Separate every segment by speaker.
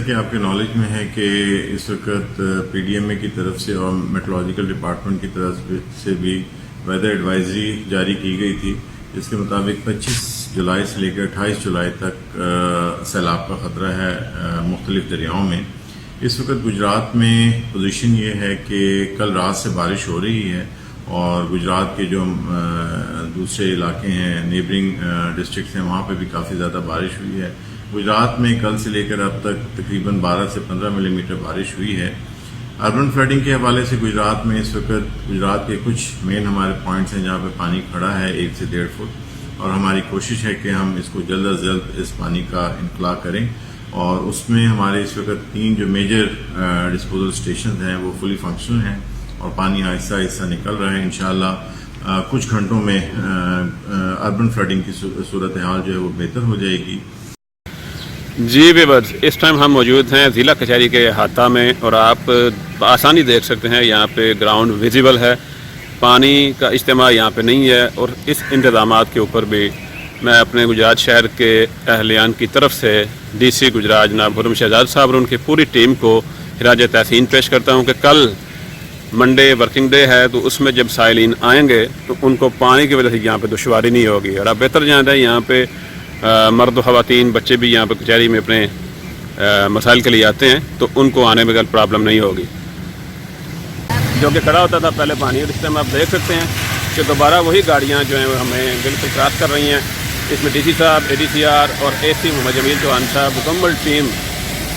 Speaker 1: کہ آپ کے نالج میں ہے کہ اس وقت پی ڈی ایم اے کی طرف سے اور میٹرولوجیکل ڈپارٹمنٹ کی طرف سے بھی ویدر ایڈوائزری جاری کی گئی تھی، جس کے مطابق 25 جولائی سے لے کر 28 جولائی تک سیلاب کا خطرہ ہے مختلف دریاؤں میں۔ اس وقت گجرات میں پوزیشن یہ ہے کہ کل رات سے بارش ہو رہی ہے اور گجرات کے جو دوسرے علاقے ہیں، نیبرنگ ڈسٹرکٹس ہیں، وہاں پہ بھی کافی زیادہ بارش ہوئی ہے۔ گجرات میں کل سے لے کر اب تک تقریباً 12 سے 15 ملی میٹر بارش ہوئی ہے۔ اربن فلڈنگ کے حوالے سے گجرات میں اس وقت گجرات کے کچھ مین ہمارے پوائنٹس ہیں جہاں پہ پانی کھڑا ہے 1 سے 1.5 فٹ، اور ہماری کوشش ہے کہ ہم اس کو جلد از جلد اس پانی کا انخلا کریں، اور اس میں ہمارے اس وقت 3 جو میجر ڈسپوزل اسٹیشنز ہیں وہ فلی فنکشنل ہیں اور پانی آہستہ آہستہ نکل رہا ہے۔ انشاءاللہ کچھ گھنٹوں میں اربن فلڈنگ کی صورتحال جو ہے وہ بہتر ہو جائے گی۔
Speaker 2: جی بیبرز، اس ٹائم ہم موجود ہیں ضلع کچہری کے احاطہ میں، اور آپ آسانی دیکھ سکتے ہیں یہاں پہ گراؤنڈ ویزیبل ہے، پانی کا اجتماع یہاں پہ نہیں ہے، اور اس انتظامات کے اوپر بھی میں اپنے گجرات شہر کے اہلیان کی طرف سے ڈی سی گجرات جناب خرم شہزاد صاحب اور ان کی پوری ٹیم کو خراج تحسین پیش کرتا ہوں کہ کل منڈے ورکنگ ڈے ہے، تو اس میں جب سائلین آئیں گے تو ان کو پانی کی وجہ سے یہاں پہ دشواری نہیں ہوگی، اور آپ بہتر جانتے ہیں یہاں پہ مرد و خواتین بچے بھی یہاں پہ کچہری میں اپنے مسائل کے لیے آتے ہیں، تو ان کو آنے میں پرابلم نہیں ہوگی۔ جو کہ کھڑا ہوتا تھا پہلے پانی، اور اس ٹائم آپ دیکھ سکتے ہیں کہ دوبارہ وہی گاڑیاں جو ہیں وہ ہمیں بالکل کراس کر رہی ہیں۔ اس میں ڈی سی صاحب، اے ڈی سی آر اور اے سی محمد جمیل چوہان صاحب، مکمل ٹیم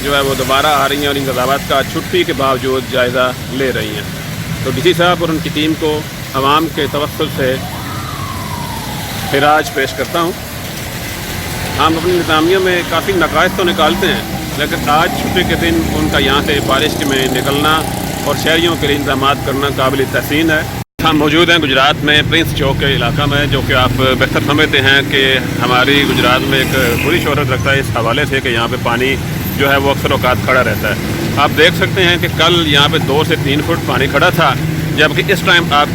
Speaker 2: جو ہے وہ دوبارہ آ رہی ہیں اور انتظامات کا چھٹی کے باوجود جائزہ لے رہی ہیں۔ تو ڈی سی صاحب اور ان کی ٹیم کو عوام کے توسل سے خراج پیش کرتا ہوں۔ ہم اپنی انتظامیہ میں کافی نقائص تو نکالتے ہیں، لیکن آج چھٹی کے دن ان کا یہاں سے بارش میں نکلنا اور شہریوں کے لیے انتظامات کرنا قابل تحسین ہے۔ ہم موجود ہیں گجرات میں پرنس چوک کے علاقہ میں، جو کہ آپ بہتر سمجھتے ہیں کہ ہماری گجرات میں ایک بری شہرت رکھتا ہے اس حوالے سے کہ یہاں پہ پانی جو ہے وہ اکثر اوقات کھڑا رہتا ہے۔ آپ دیکھ سکتے ہیں کہ کل یہاں پہ 2 سے 3 فٹ پانی کھڑا تھا، جبکہ اس ٹائم آپ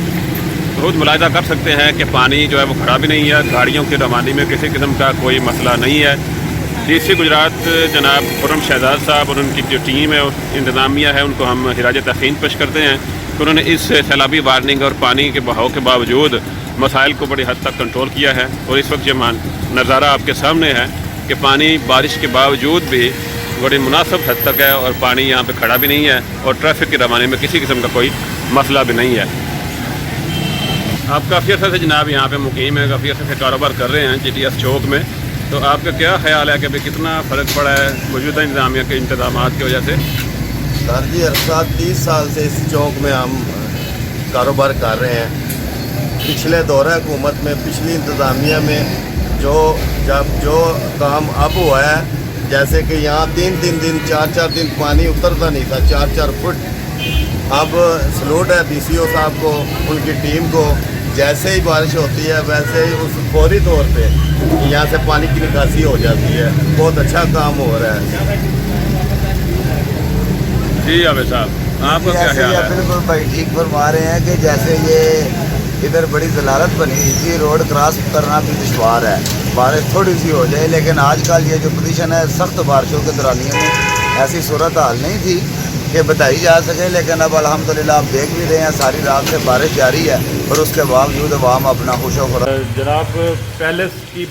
Speaker 2: بہت ملاحظہ کر سکتے ہیں کہ پانی جو ہے وہ کھڑا بھی نہیں ہے، گاڑیوں کی روانی میں کسی قسم کا کوئی مسئلہ نہیں ہے۔ ڈی سی گجرات جناب خرم شہزاد صاحب اور ان کی جو ٹیم ہے اور انتظامیہ ہے، ان کو ہم خراج تحسین پیش کرتے ہیں کہ انہوں نے اس سیلابی وارننگ اور پانی کے بہاؤ کے باوجود مسائل کو بڑی حد تک کنٹرول کیا ہے، اور اس وقت یہ نظارہ آپ کے سامنے ہے کہ پانی بارش کے باوجود بھی بڑی مناسب حد تک ہے، اور پانی یہاں پہ کھڑا بھی نہیں ہے، اور ٹریفک کی روانی میں کسی قسم کا کوئی مسئلہ بھی نہیں ہے۔ آپ کافی عرصے سے جناب یہاں پہ مقیم ہیں، کافی عرصے سے کاروبار کر رہے ہیں جی ٹی ایس چوک میں، تو آپ کا کیا خیال ہے کہ بھئی کتنا فرق پڑا ہے موجودہ انتظامیہ کے انتظامات کی وجہ سے؟
Speaker 3: سر جی، عرصہ 30 سال سے اس چوک میں ہم کاروبار کر رہے ہیں۔ پچھلے دورہ حکومت میں، پچھلی انتظامیہ میں جو کام اب ہوا ہے، جیسے کہ یہاں 3 دن 4 دن پانی اترتا نہیں تھا، 4 فٹ۔ اب سلوٹ ہے ڈی سی او صاحب کو، ان کی ٹیم کو، جیسے ہی بارش ہوتی ہے ویسے ہی اس فوری طور پہ یہاں سے پانی کی نکاسی ہو جاتی ہے۔ بہت اچھا کام ہو رہا ہے۔
Speaker 2: جی عابد صاحب، آپ کا کیا خیال ہے؟
Speaker 4: بالکل بھائی ٹھیک فرما رہے ہیں کہ جیسے یہ ادھر بڑی ضلالت بنی ہوئی تھی، روڈ کراس کرنا بھی دشوار ہے، بارش تھوڑی سی ہو جائے، لیکن آج کل یہ جو پوزیشن ہے، سخت بارشوں کے دورانیوں میں ایسی صورتحال نہیں تھی کہ بتائی جا سکے، لیکن اب الحمدللہ آپ دیکھ بھی رہے ہیں ساری رات سے بارش جاری ہے، اور اس کے باوجود عوام اپنا خوش و خرم۔
Speaker 5: جناب پہلے کی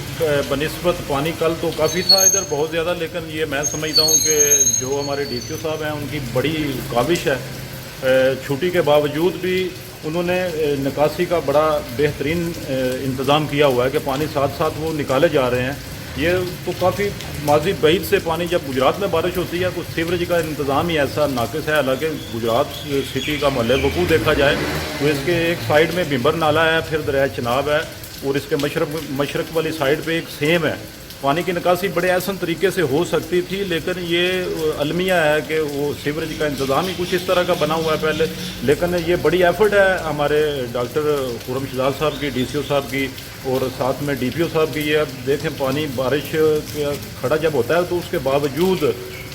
Speaker 5: بنسبت پانی کل تو کافی تھا ادھر، بہت زیادہ، لیکن یہ میں سمجھتا ہوں کہ جو ہمارے ڈی سی او صاحب ہیں ان کی بڑی کاوش ہے، چھٹی کے باوجود بھی انہوں نے نکاسی کا بڑا بہترین انتظام کیا ہوا ہے کہ پانی ساتھ ساتھ وہ نکالے جا رہے ہیں۔ یہ تو کافی ماضی بعید سے پانی جب گجرات میں بارش ہوتی ہے، کچھ سیوریج کا انتظام ہی ایسا ناقص ہے، حالانکہ گجرات سٹی کا محلِ وقوع دیکھا جائے تو اس کے ایک سائیڈ میں بھمبر نالہ ہے، پھر دریائے چناب ہے، اور اس کے مشرق والی سائیڈ پہ ایک سیم ہے۔ پانی کی نکاسی بڑے احسن طریقے سے ہو سکتی تھی، لیکن یہ المیہ ہے کہ وہ سیوریج کا انتظام ہی کچھ اس طرح کا بنا ہوا ہے پہلے، لیکن یہ بڑی ایفرٹ ہے ہمارے ڈاکٹر خرم شہزاد صاحب کی، ڈی سی او صاحب کی، اور ساتھ میں ڈی پی او صاحب کی۔ یہ اب دیکھیں پانی بارش کھڑا جب ہوتا ہے تو اس کے باوجود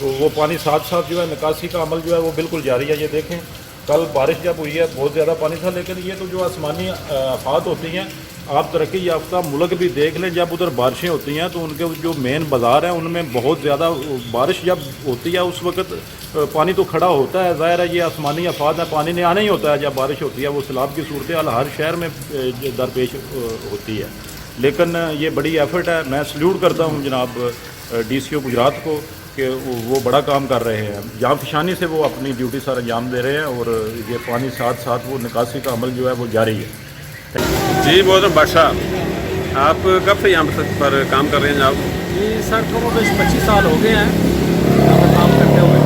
Speaker 5: وہ پانی ساتھ ساتھ جو ہے نکاسی کا عمل جو ہے وہ بالکل جاری ہے۔ یہ دیکھیں کل بارش جب ہوئی ہے بہت زیادہ پانی تھا، لیکن یہ تو جو آسمانی آفات ہوتی ہیں आप तरक्की याफ्ता मुल्क भी देख लें, जब उधर बारिशें होती हैं तो उनके जो मेन बाज़ार हैं उनमें बहुत ज़्यादा बारिश जब होती है उस वक्त पानी तो खड़ा होता है। ज़ाहिर है ये आसमानी आफात है, पानी ने आना ही होता है जब बारिश होती है। वो सैलाब की सूरत हाल हर शहर में दरपेश होती है, लेकिन ये बड़ी एफर्ट है। मैं सल्यूट करता हूँ जनाब DCO गुजरात को कि वो बड़ा काम कर रहे हैं, जान फिशानी से वो अपनी ड्यूटी सर अंजाम दे रहे हैं और ये पानी साथ साथ वो निकासी का अमल जो है वो जारी है।
Speaker 2: जी बहुत बादशाह, आप कब से यहाँ पर काम कर रहे हैं जनाब?
Speaker 6: जी सर को 25 साल हो गए हैं यहाँ पर काम करते हुए।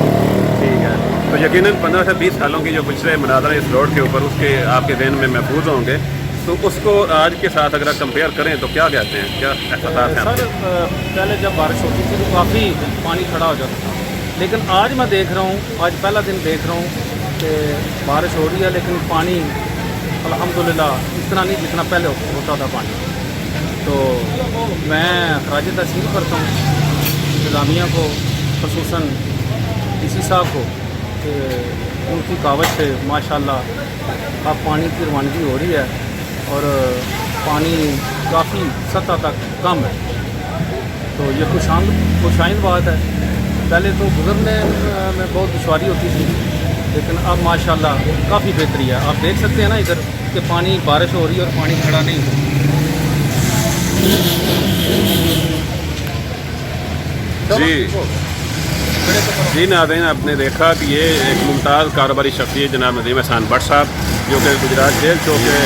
Speaker 2: ठीक है, तो यकीनन 15 से 20 सालों की जो पिछले मनाजर इस रोड के ऊपर उसके आपके ज़हन में महफूज होंगे, तो उसको आज के साथ अगर आप कंपेयर करें तो क्या कहते हैं, क्या एहसास है?
Speaker 6: सर पहले जब बारिश होती थी तो काफ़ी पानी खड़ा हो जाता था, लेकिन आज मैं देख रहा हूँ, आज पहला दिन देख रहा हूँ कि बारिश हो रही है लेकिन पानी अल्हम्दुलिल्लाह इतना नहीं जितना पहले होता था पानी। तो मैं खराज तहसीन करता हूँ इंतज़ामिया को, ख़ुसूसन DC साहब को, कि उनकी कावज से माशाल्लाह अब पानी की रवानगी हो रही है और पानी काफ़ी सतह तक कम है। तो ये खुशाइंद बात है। पहले तो गुजरने में बहुत दुश्वारी होती थी, लेकिन अब माशाल्लाह काफ़ी बेहतरी है। आप देख सकते हैं ना इधर कि पानी बारिश हो रही है और पानी खड़ा नहीं है।
Speaker 2: जी नाज़रीन, आपने देखा कि ये एक मुमताज़ कारोबारी शख्सियत जनाब नदीम एहसान भट्ट साहब, जो कि गुजरात जेल चौक के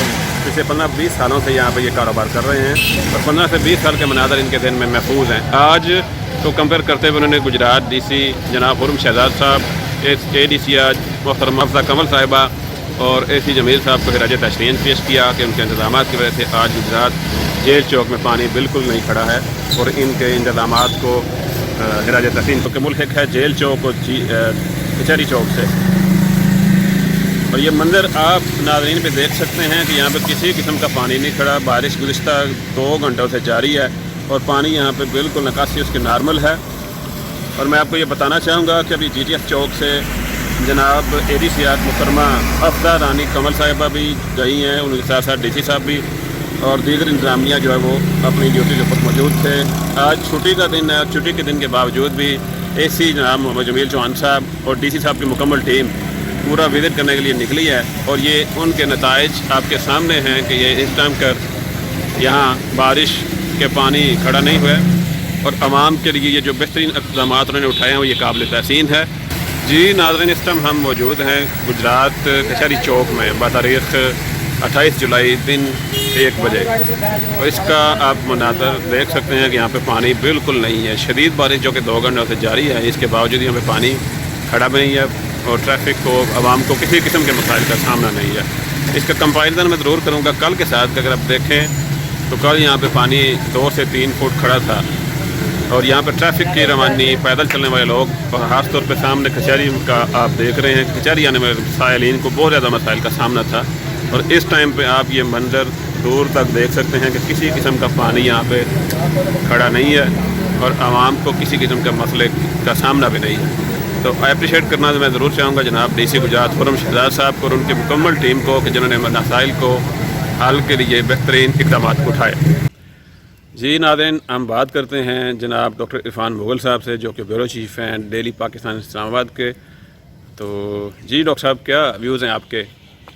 Speaker 2: पिछले 15-20 सालों से यहाँ पे ये कारोबार कर रहे हैं और 15 से 20 साल के मनाज़र इनके ज़हन में महफूज हैं। आज तो कंपेयर करते हुए उन्होंने गुजरात DC जनाब हुरम शहजाद साहब, ADC मोहतरमा अफजा कमल साहिबा और AC जमील साहब को हिराज तशरीन पेश किया कि उनके इंतज़ामात की वजह से आज गुजरात जेल चौक में पानी बिल्कुल नहीं खड़ा है और इनके इंतज़ामात को हिराज तहसीन क्योंकि मुल्क है जेल चौक और कचहरी चौक से। और ये मंज़र आप नाज़रीन पे देख सकते हैं कि यहाँ पे किसी किस्म का पानी नहीं खड़ा। बारिश गुज़िश्ता 2 घंटों से जारी है और पानी यहाँ पे बिल्कुल निकासी उसकी नॉर्मल है। और मैं आपको ये बताना चाहूँगा कि अभी GTF चौक से जनाब ADC मोहतरमा अफजा रानी कमल साहिबा भी गई हैं, उनके साथ साथ DC साहब भी और दीगर इंतज़ामिया जो है वो अपनी ड्यूटी के ऊपर मौजूद थे। आज छुट्टी का दिन है, छुट्टी के दिन के बावजूद भी AC जनाब मोहम्मद जमील चौहान साहब और DC साहब की मुकम्मल टीम पूरा विज़िट करने के लिए निकली है और ये उनके नताइज आपके सामने हैं कि ये इस टाइम कर यहाँ बारिश के पानी खड़ा नहीं हुआ और आवाम के लिए ये जो बेहतरीन इक़दाम उन्होंने उठाए हैं वो ये काबिल तहसीन है। जी नाज़रीन, इस टाइम हम मौजूद हैं गुजरात कचहरी चौक में बातारीख़ 28 जुलाई दिन 1 बजे और इसका आप मनाज़र देख सकते हैं कि यहाँ पे पानी बिल्कुल नहीं है। शदीद बारिश जो कि 2 घंटों से जारी है, इसके बावजूद यहाँ पे पानी खड़ा भी नहीं है और ट्रैफिक को आवाम को किसी किस्म के मसाइल का सामना नहीं है। इसका कंपैरिजन मैं ज़रूर करूँगा कल के साथ। अगर आप देखें तो कल यहाँ पे पानी 2 से 3 फुट खड़ा था और यहाँ पे ट्रैफिक की रवानी, पैदल चलने वाले लोग और ख़ास तौर पे सामने कचहरी का आप देख रहे हैं, कचहरी आने वाले साइलिन को बहुत ज़्यादा मसाइल का सामना था। और इस टाइम पे आप ये मंजर दूर तक देख सकते हैं कि किसी किस्म का पानी यहाँ पे खड़ा नहीं है और आवाम को किसी किस्म का मसले का सामना भी नहीं है। तो अप्रिशिएट करना मैं ज़रूर चाहूँगा जनाब DC गुजरात हुरम शहजाद साहब को और उनकी मुकम्मल टीम को कि जिन्होंने मसाइल को हल के लिए बेहतरीन इक़दाम उठाए। जी नाज़रीन, हम बात करते हैं जनाब डॉक्टर इरफान मुग़ल साहब से, जो कि ब्यूरो चीफ़ हैं डेली पाकिस्तान इस्लामाबाद के। तो जी डॉक्टर साहब, क्या व्यूज़ हैं आपके?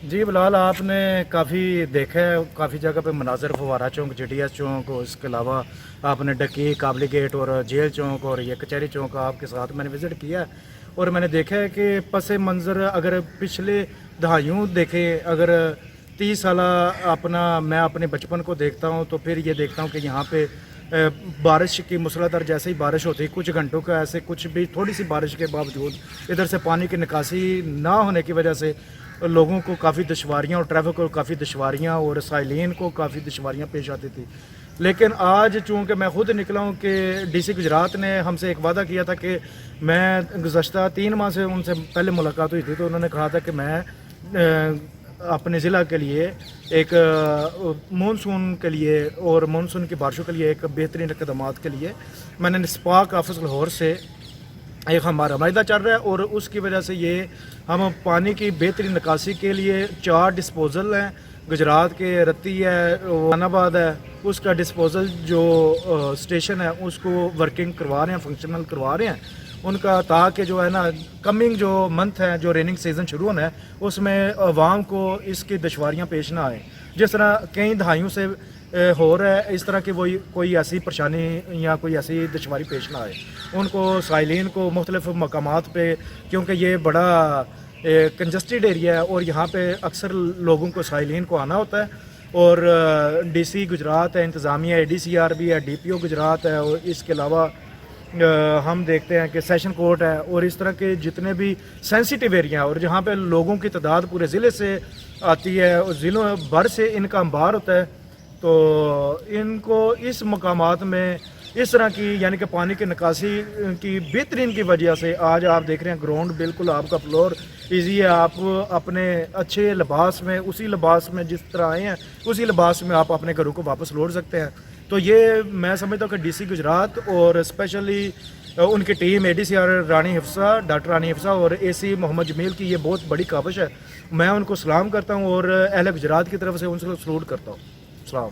Speaker 7: जी बिलाल, आपने काफ़ी देखा है, काफ़ी जगह पे मनाज़र फवारा चौक, GTS चौक और इसके अलावा आपने डकी, काबली गेट और जेल चौक और ये कचहरी चौक आपके साथ मैंने विज़िट किया है और मैंने देखा है कि पस मंज़र अगर पिछले दहाइयों देखें, अगर 30 साल मैं अपने बचपन को देखता हूँ तो फिर ये देखता हूँ कि यहाँ पे बारिश की मूसलाधार जैसे ही बारिश होती है, कुछ घंटों का ऐसे कुछ भी थोड़ी सी बारिश के बावजूद इधर से पानी की निकासी ना होने की वजह से लोगों को काफ़ी दुश्वारियाँ और ट्रैफिक को काफ़ी दुश्वारियाँ और साइलिन को काफ़ी दुश्वारियाँ पेश आती थी। लेकिन आज चूँकि मैं ख़ुद निकला हूँ कि DC गुजरात ने हमसे एक वादा किया था कि मैं गुज़श्ता 3 माह से उनसे पहले मुलाकात हुई थी, तो उन्होंने कहा था कि मैं अपने ज़िला के लिए एक मानसून के लिए और मानसून की बारिशों के लिए एक बेहतरीन इक़दाम के लिए मैंने स्पार्क ऑफिस लाहौर से एक हमारा मायदा चल रहा है और उसकी वजह से ये हम पानी की बेहतरीन निकासी के लिए 4 डिस्पोजल हैं गुजरात के रत्ती है, खानाबाद है, उसका डिस्पोजल जो स्टेशन है उसको वर्किंग करवा रहे हैं, फंक्शनल करवा रहे हैं उनका, ताकि जो है ना कमिंग जो मंथ है, जो रेनिंग सीज़न शुरू होना है, उसमें अवाम को इसकी दुश्वारियाँ पेश ना आए। जिस तरह कई दहाइयों से हो रहा है, इस तरह की कोई ऐसी परेशानी या कोई ऐसी दुश्वारी पेश ना आए। उनको साइलिन को मुख्तलिफ मकामात पे, क्योंकि ये बड़ा कंजस्टेड एरिया है और यहाँ पे अक्सर लोगों को साइलिन को आना होता है, और डीसी गुजरात है, इंतज़ामिया ADCR भी है, DPO गुजरात है, और इसके अलावा हम देखते हैं कि सेशन कोर्ट है, और इस तरह के जितने भी सेंसिटिव एरिया हैं और जहाँ पे लोगों की तादाद पूरे ज़िले से आती है और ज़िलों भर से इनका अंबार होता है, तो इनको इस मकामात में इस तरह की यानी कि पानी की निकासी की बेहतरीन की वजह से आज आप देख रहे हैं ग्राउंड बिल्कुल आपका फ्लोर ईजी है। आप अपने अच्छे लिबास में, उसी लिबास में जिस तरह आए हैं उसी लिबास में आप अपने घरों को वापस लौट सकते हैं। तो ये मैं समझता हूँ कि DC गुजरात और स्पेशली उनकी टीम ADCR रानी हिफ्सा, डॉक्टर रानी हिफ्सा और AC मोहम्मद जमील की ये बहुत बड़ी काविश है। मैं उनको सलाम करता हूँ और अहले गुजरात की तरफ से उनको सलूट करता हूँ। सलाम।